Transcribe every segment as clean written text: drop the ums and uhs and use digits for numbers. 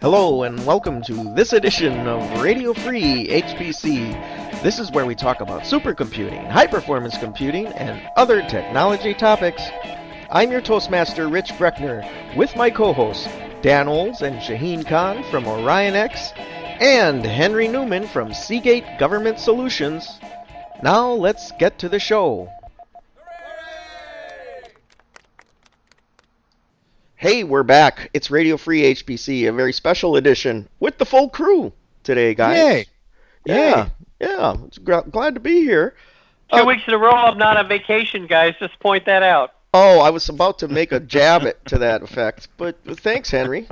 Hello and welcome to this edition of Radio Free HPC. This is where we talk about supercomputing, high-performance computing, and other technology topics. I'm your Toastmaster, Rich Breckner, with my co-hosts, Dan Oles and Shaheen Khan from OrionX, and Henry Newman from Seagate Government Solutions. Now let's get to the show. Hey, we're back. It's Radio Free HPC, a very special edition with the full crew today, guys. Yay! Yeah. It's glad to be here. 2 weeks in a row, I'm not on vacation, guys. Just point that out. Oh, I was about to make a jab to that effect, but thanks, Henry.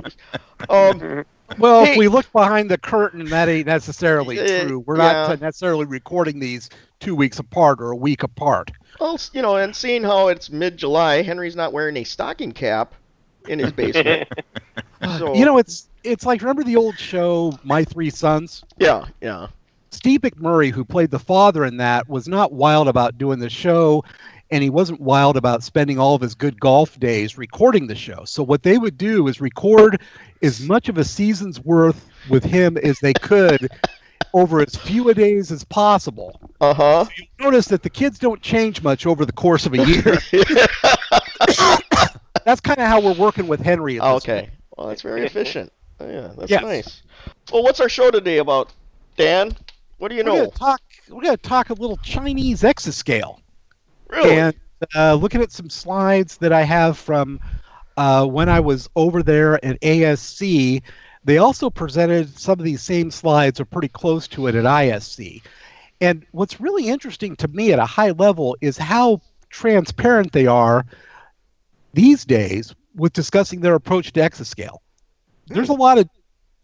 Well, if we look behind the curtain, that ain't necessarily true. We're not necessarily recording these 2 weeks apart or a week apart. Well, and seeing how it's mid-July, Henry's not wearing a stocking cap in his basement. So, it's like, remember the old show, My Three Sons? Yeah. Steve McMurray, who played the father in that, was not wild about doing the show, and he wasn't wild about spending all of his good golf days recording the show. So what they would do is record as much of a season's worth with him as they could over as few a days as possible. Uh-huh. So you notice that the kids don't change much over the course of a year. That's kind of how we're working with Henry. Okay. Well, that's very efficient. Yeah, that's nice. Well, what's our show today about, Dan? What do you know? We're going to talk a little Chinese exascale. Really? And looking at some slides that I have from when I was over there at ASC, they also presented some of these same slides, or pretty close to it, at ISC. And what's really interesting to me at a high level is how transparent they are these days with discussing their approach to exascale. There's a lot of,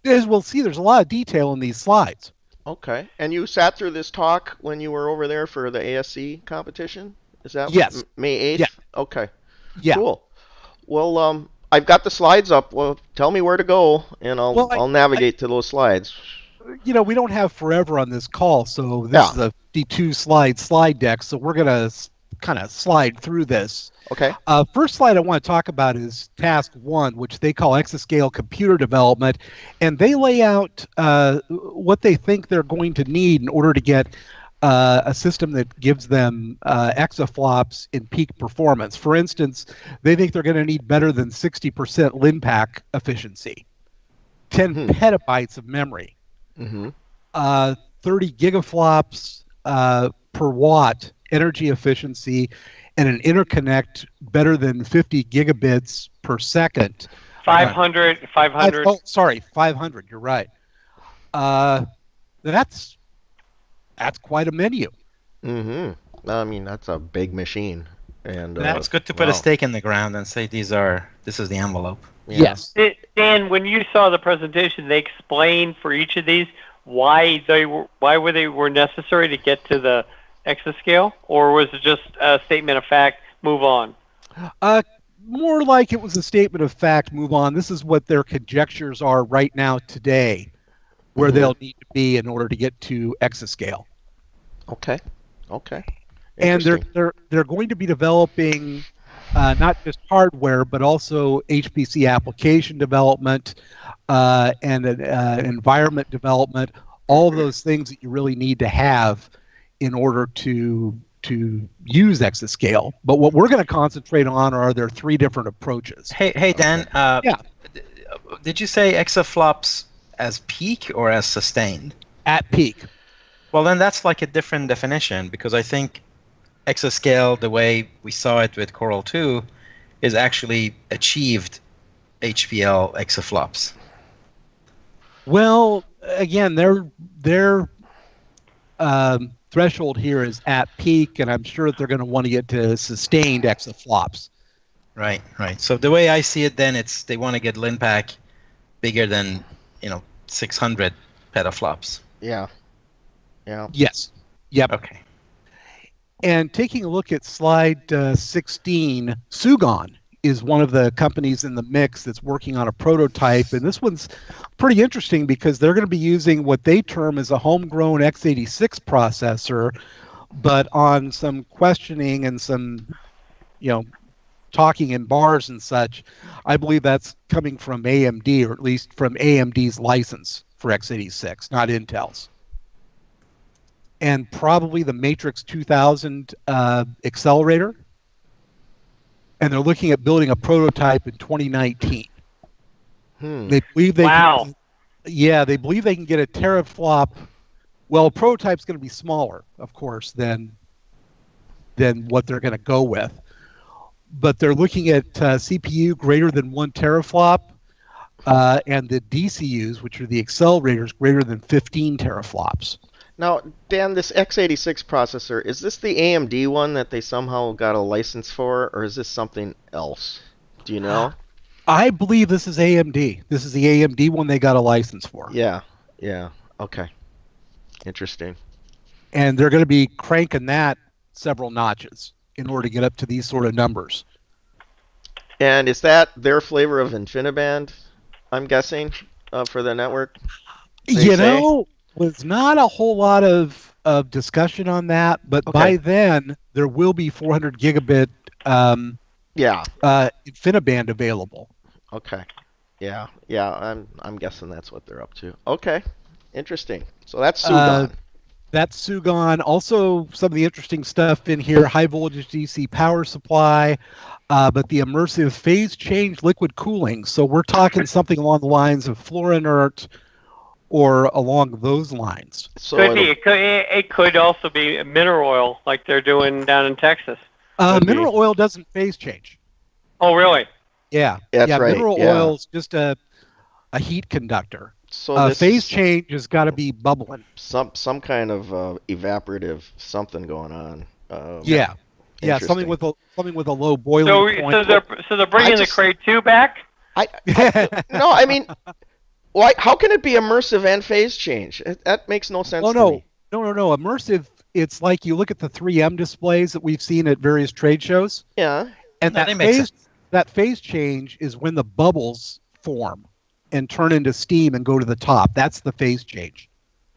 as we'll see, there's a lot of detail in these slides. Okay. And you sat through this talk when you were over there for the ASC competition? Is that Yes. May 8th? Yeah. Okay. Yeah. Cool. Well, I've got the slides up. Well, tell me where to go, and I'll navigate to those slides. We don't have forever on this call, so this is a 52 slide deck, so we're going to kind of slide through this. Okay. First slide I want to talk about is task 1, which they call exascale computer development, and they lay out what they think they're going to need in order to get a system that gives them exaflops in peak performance. For instance, they think they're going to need better than 60% LINPACK efficiency, 10 petabytes of memory, 30 gigaflops per watt energy efficiency, and an interconnect better than 50 gigabits per second. 500. 500. You're right. That's quite a menu. Mm-hmm. I mean, that's a big machine. And it's good to put a stake in the ground and say this is the envelope. Yeah. Yes. Dan, when you saw the presentation, they explained for each of these why they were necessary to get to the exascale, or was it just a statement of fact, move on? More like it was a statement of fact, move on. This is what their conjectures are right now today, where they'll need to be in order to get to exascale. Okay. And they're going to be developing not just hardware, but also HPC application development and environment development, all of those things that you really need to have in order to use exascale. But what we're going to concentrate on are their 3 different approaches. Hey Dan. Did you say exaflops as peak or as sustained? At peak. Well, then that's like a different definition, because I think exascale, the way we saw it with Coral 2, is actually achieved HPL exaflops. Well, again, their threshold here is at peak, and I'm sure that they're going to want to get to sustained exaflops. Right. So the way I see it, then they want to get LINPACK bigger than 600 petaflops. Yeah. Yes. Yep. Okay. And taking a look at slide 16, Sugon is one of the companies in the mix that's working on a prototype, and this one's pretty interesting because they're going to be using what they term as a homegrown x86 processor, but on some questioning and some, talking in bars and such, I believe that's coming from AMD, or at least from AMD's license for x86, not Intel's. And probably the Matrix 2000 accelerator. And they're looking at building a prototype in 2019. They believe they can, they believe they can get a teraflop. Well, a prototype's going to be smaller, of course, than what they're going to go with. But they're looking at CPU greater than 1 teraflop, and the DCUs, which are the accelerators, greater than 15 teraflops. Now, Dan, this x86 processor, is this the AMD one that they somehow got a license for, or is this something else? Do you know? I believe this is AMD. This is the AMD one they got a license for. Yeah. Okay. Interesting. And they're going to be cranking that several notches in order to get up to these sort of numbers. And is that their flavor of InfiniBand, I'm guessing, for the network? There's not a whole lot of discussion on that, but by then there will be 400 gigabit InfiniBand available. Okay. Yeah. I'm guessing that's what they're up to. Okay. Interesting. So that's Sugon. That's Sugon. Also, some of the interesting stuff in here: high voltage DC power supply, but the immersive phase change liquid cooling. So we're talking something along the lines of floor inert, or along those lines. So it could also be mineral oil, like they're doing down in Texas. Mineral oil doesn't phase change. Oh, really? Yeah. That's right. Mineral oil is just a heat conductor. So phase change has got to be bubbling. Some kind of evaporative something going on. Something with a low boiling point. So they're bringing the Crate 2 back? No, I mean, why? How can it be immersive and phase change? That makes no sense to me. No. Immersive. It's like you look at the 3M displays that we've seen at various trade shows. Yeah. And that phase change is when the bubbles form and turn into steam and go to the top. That's the phase change.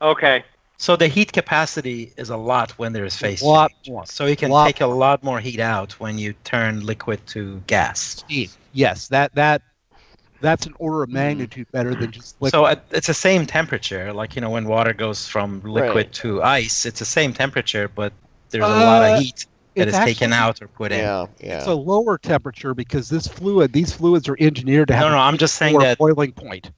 Okay. So the heat capacity is a lot when there's phase change. More. So you can take a lot more heat out when you turn liquid to gas. Steam. Yes, that's an order of magnitude better than just liquid. So it's the same temperature, like when water goes from liquid to ice. It's the same temperature, but there's a lot of heat that is taken out or put in. Yeah. It's a lower temperature because these fluids are engineered to have I'm just saying that boiling point.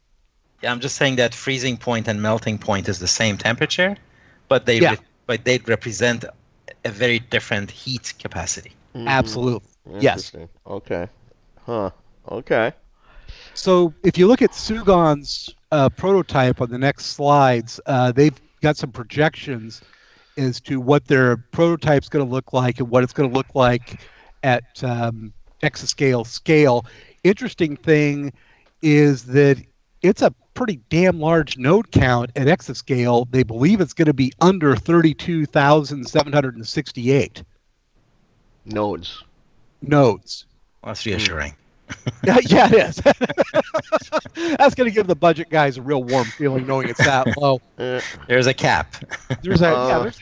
Yeah, I'm just saying that freezing point and melting point is the same temperature, but they represent a very different heat capacity. Mm-hmm. Absolutely. Yes. Okay. Huh. Okay. So if you look at Sugon's prototype on the next slides, they've got some projections as to what their prototype's going to look like and what it's going to look like at exascale scale. Interesting thing is that it's a pretty damn large node count at exascale. They believe it's going to be under 32,768 nodes. Well, that's reassuring. Yeah, it is. That's going to give the budget guys a real warm feeling knowing it's that low. There's a cap. There's a cap.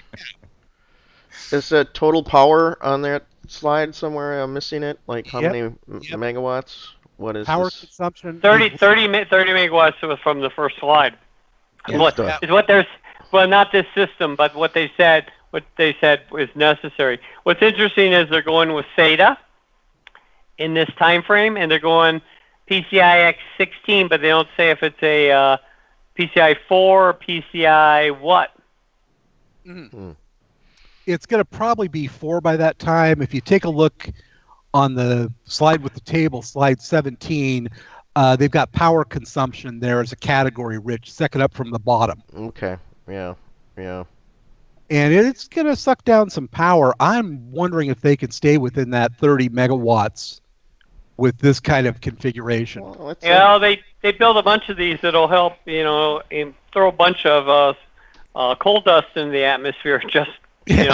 Is the total power on that slide somewhere? I'm missing it. Like how many megawatts? What is power this? consumption? 30 megawatts was from the first slide. Not this system, but what they said was necessary. What's interesting is they're going with SATA in this time frame, and they're going PCI X16, but they don't say if it's a PCI 4 or PCI what. It's going to probably be 4 by that time. If you take a look on the slide with the table, slide 17, they've got power consumption there as a category, Rich, second up from the bottom. Okay, yeah. And it's going to suck down some power. I'm wondering if they can stay within that 30 megawatts with this kind of configuration. They build a bunch of these that'll help, and throw a bunch of coal dust in the atmosphere. Just, you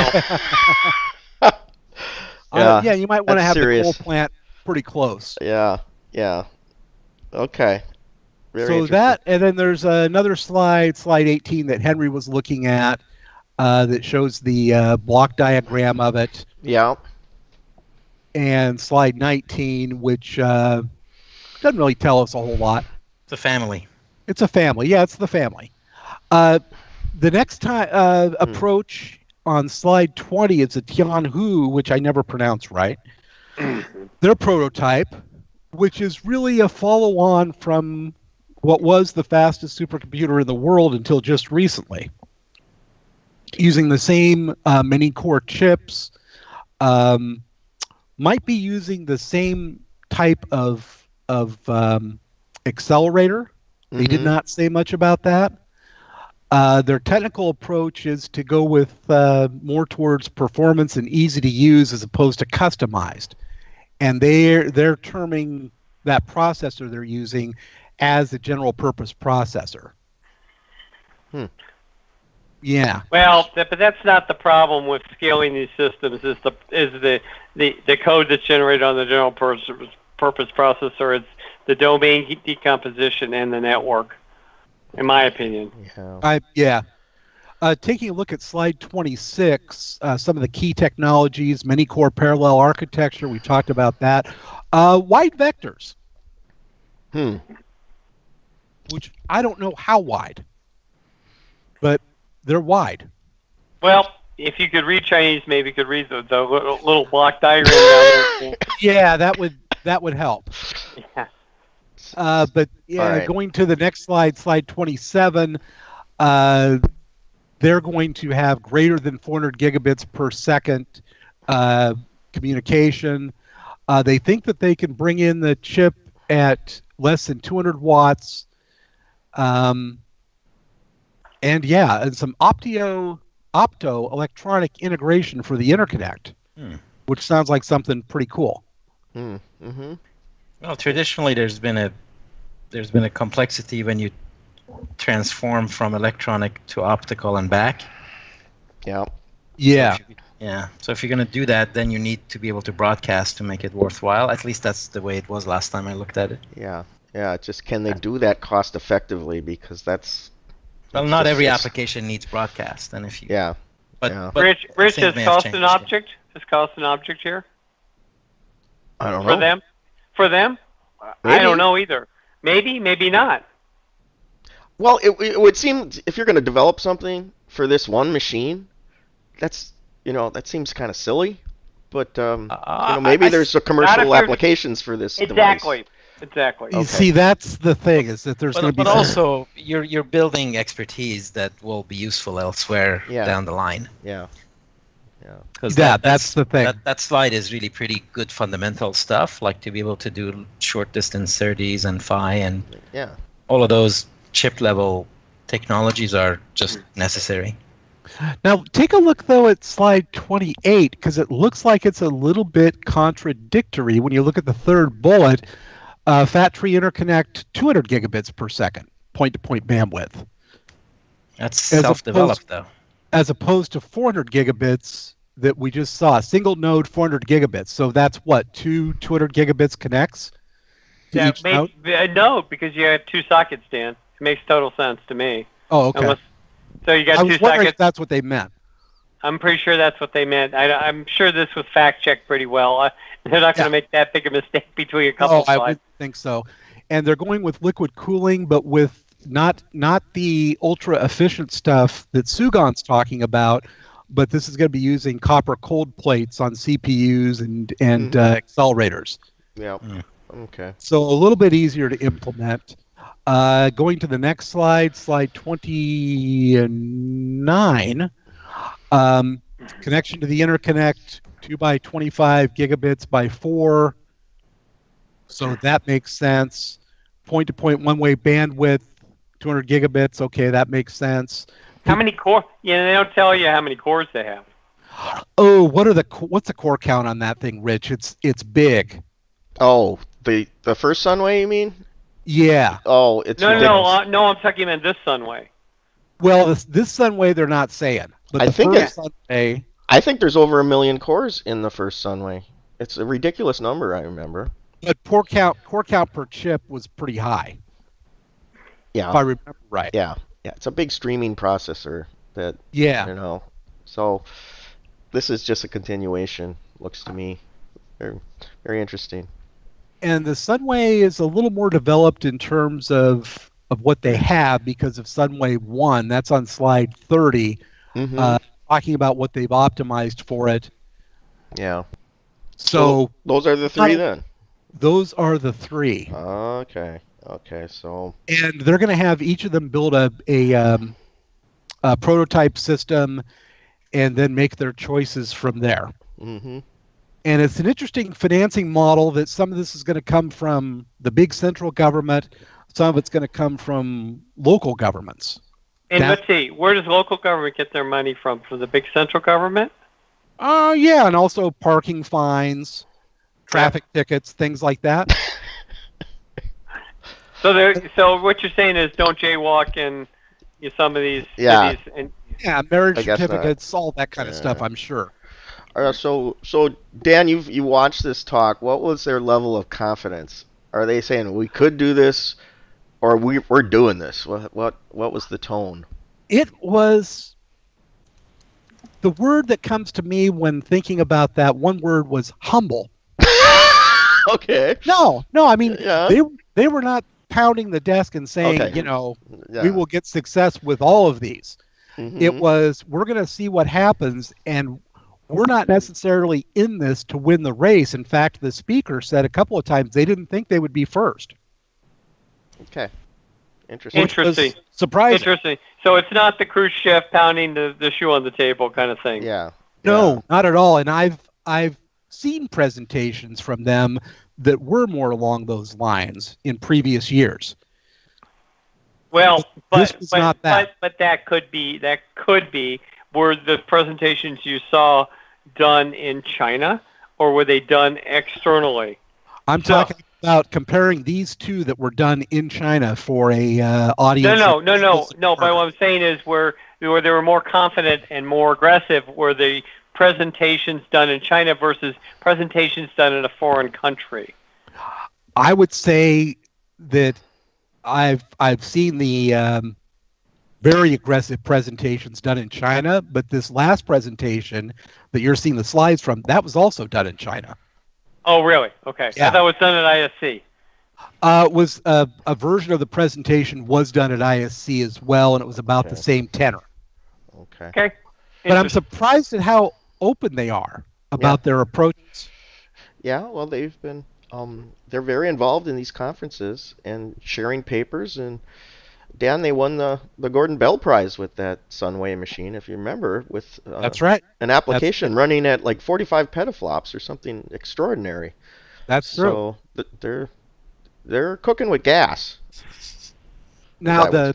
might want to have the coal plant pretty close. Yeah. Okay. So that, and then there's another slide 18, that Henry was looking at that shows the block diagram of it. Yeah. and slide 19, which doesn't really tell us a whole lot. It's a family. It's a family. Yeah, it's the family. The next time approach on slide 20 is a Tianhe, which I never pronounced right. Their prototype, which is really a follow-on from what was the fastest supercomputer in the world until just recently, using the same many-core chips, might be using the same type of accelerator. They did not say much about that. Their technical approach is to go with more towards performance and easy to use as opposed to customized. And they're terming that processor they're using as a general purpose processor. Yeah. Well, but that's not the problem with scaling these systems. Is the code that's generated on the general purpose processor? It's the domain decomposition and the network, in my opinion. Yeah. Taking a look at slide 26, some of the key technologies, many-core parallel architecture, we talked about that. Wide vectors. Which I don't know how wide, but they're wide. Well, if you could read Chinese, maybe you could read the little block diagram down there. Yeah, that would help. Yeah. But yeah, right. Going to the next slide, slide 27, they're going to have greater than 400 gigabits per second communication. They think that they can bring in the chip at less than 200 watts. And some opto-electronic integration for the interconnect, which sounds like something pretty cool. Well, traditionally there's been a complexity when you transform from electronic to optical and back. Yeah. So if you're going to do that, then you need to be able to broadcast to make it worthwhile. At least that's the way it was last time I looked at it. Yeah. Just can they do that cost effectively? Because that's not every application needs broadcast, and if you But Rich, is cost an object? Is cost an object here? I don't know. For them? Maybe. I don't know either. Maybe, maybe not. Well, it would seem if you're going to develop something for this one machine, that seems kind of silly. But maybe there's a commercial applications for this device. Exactly. You see, that's the thing, is that there's going to be... But also, you're building expertise that will be useful elsewhere down the line. Yeah. That's the thing. That slide is really pretty good fundamental stuff, like to be able to do short distance SerDes and PHY and all of those chip level technologies are just necessary. Now, take a look, though, at slide 28, because it looks like it's a little bit contradictory when you look at the third bullet. Fat Tree Interconnect, 200 gigabits per second, point-to-point bandwidth. That's self-developed, though. As opposed to 400 gigabits that we just saw. Single node, 400 gigabits. So that's what, 200 gigabits connects? No, because you have two sockets, Dan. It makes total sense to me. Oh, okay. So you got I two was wondering sockets. if that's what they meant. I'm pretty sure that's what they meant. I'm sure this was fact-checked pretty well. They're not going to make that big a mistake between a couple slides. I would think so. And they're going with liquid cooling, but with not the ultra-efficient stuff that Sugon's talking about, but this is going to be using copper cold plates on CPUs and accelerators. Yeah. Okay. So a little bit easier to implement. Going to the next slide, slide 29. Connection to the interconnect, 2 by 25 gigabits by 4. So that makes sense. Point-to-point one-way bandwidth, 200 gigabits. Okay, that makes sense. How many cores? Yeah, they don't tell you how many cores they have. Oh, what's the core count on that thing, Rich? It's big. Oh, the first Sunway, you mean? Yeah. Oh, it's ridiculous. No. I'm talking about this Sunway. Well, this Sunway they're not saying, but the first Sunway. I think there's over 1 million cores in the first Sunway. It's a ridiculous number, I remember. But core count per chip was pretty high. Yeah. If I remember right. Yeah. It's a big streaming processor that. Yeah. So this is just a continuation, looks to me. Very, very interesting. And the Sunway is a little more developed in terms of what they have because of Sunway 1. That's on slide 30, talking about what they've optimized for it. Yeah. So those are the three then? Those are the three. Okay. So. And they're going to have each of them build a prototype system and then make their choices from there. Mm-hmm. And it's an interesting financing model that some of this is going to come from the big central government. Some of it's going to come from local governments. And let's see, where does local government get their money from? From the big central government? Yeah, and also parking fines, traffic tickets, things like that. So what you're saying is don't jaywalk in some of these cities. And marriage certificates, all that kind of stuff, I'm sure. So Dan, you watched this talk. What was their level of confidence? Are they saying we could do this, or we're doing this? What was the tone? It was the word that comes to me when thinking about that. One word was humble. Okay. No. I mean, they were not pounding the desk and saying, we will get success with all of these. Mm-hmm. It was, we're going to see what happens, and we're not necessarily in this to win the race. In fact, the speaker said a couple of times they didn't think they would be first. Okay. Interesting. Surprising. Interesting. So it's not the Khrushchev pounding the shoe on the table kind of thing. Yeah. No, not at all. And I've seen presentations from them that were more along those lines in previous years. Well, but that could be were the presentations you saw done in China, or were they done externally? I'm talking about comparing these two that were done in China for a audience. No. But what I'm saying is where they were more confident and more aggressive were the presentations done in China versus presentations done in a foreign country. I would say that I've seen the very aggressive presentations done in China, but this last presentation that you're seeing the slides from, that was also done in China. Oh, really? Okay. Yeah. I thought it was done at ISC. Was a version of the presentation was done at ISC as well, and it was about the same tenor. Okay. But I'm surprised at how open they are about their approaches. Yeah, well, they've been they're very involved in these conferences and sharing papers. And Dan, they won the Gordon Bell Prize with that Sunway machine, if you remember, with that's right, an application running at like 45 petaflops or something extraordinary. That's true. So they're cooking with gas. Now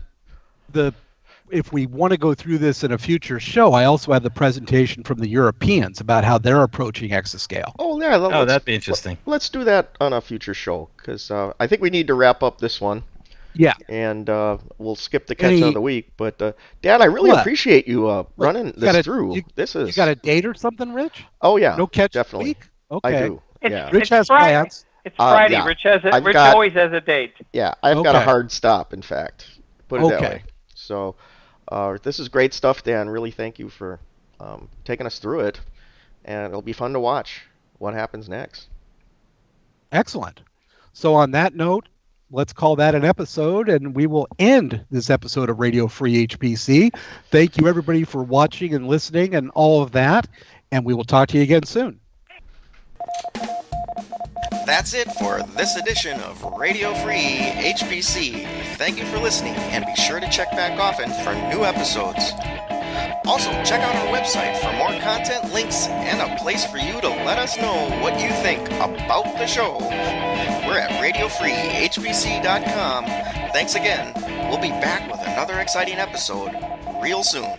if we want to go through this in a future show, I also have the presentation from the Europeans about how they're approaching Exascale. Oh, yeah. That'd be interesting. Let's do that on a future show, because I think we need to wrap up this one. Yeah. And we'll skip the catch of the week. But, Dan, I really appreciate you running this through. You got a date or something, Rich? Oh, yeah. No catch definitely. week? Okay. I do. Rich has plans. It's Friday. Yeah. Rich always has a date. Yeah, I've got a hard stop, in fact. Put it that way. So this is great stuff, Dan. Really thank you for taking us through it. And it'll be fun to watch what happens next. Excellent. So on that note, let's call that an episode, and we will end this episode of Radio Free HPC. Thank you, everybody, for watching and listening and all of that, and we will talk to you again soon. That's it for this edition of Radio Free HPC. Thank you for listening, and be sure to check back often for new episodes. Also, check out our website for more content, links, and a place for you to let us know what you think about the show. We're at radiofreehpc.com. Thanks again. We'll be back with another exciting episode real soon.